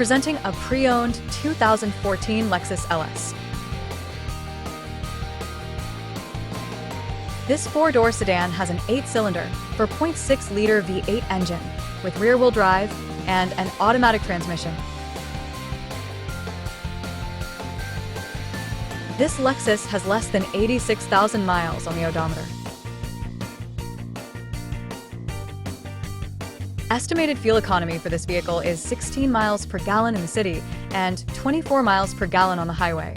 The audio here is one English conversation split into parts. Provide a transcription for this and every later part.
presenting a pre-owned 2014 Lexus LS. This four-door sedan has an 8-cylinder, 4.6-liter V8 engine with rear-wheel drive and an automatic transmission. This Lexus has less than 86,000 miles on the odometer. Estimated fuel economy for this vehicle is 16 miles per gallon in the city and 24 miles per gallon on the highway.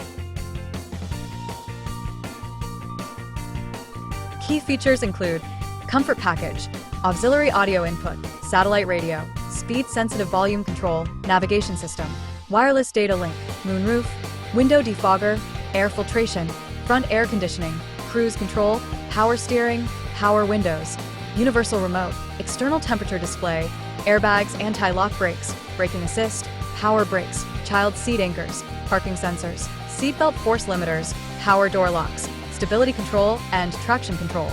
Key features include comfort package, auxiliary audio input, satellite radio, speed-sensitive volume control, navigation system, wireless data link, moonroof, window defogger, air filtration, front air conditioning, cruise control, power steering, power windows, universal remote, external temperature display, airbags, anti-lock brakes, braking assist, power brakes, child seat anchors, parking sensors, seatbelt force limiters, power door locks, stability control, and traction control.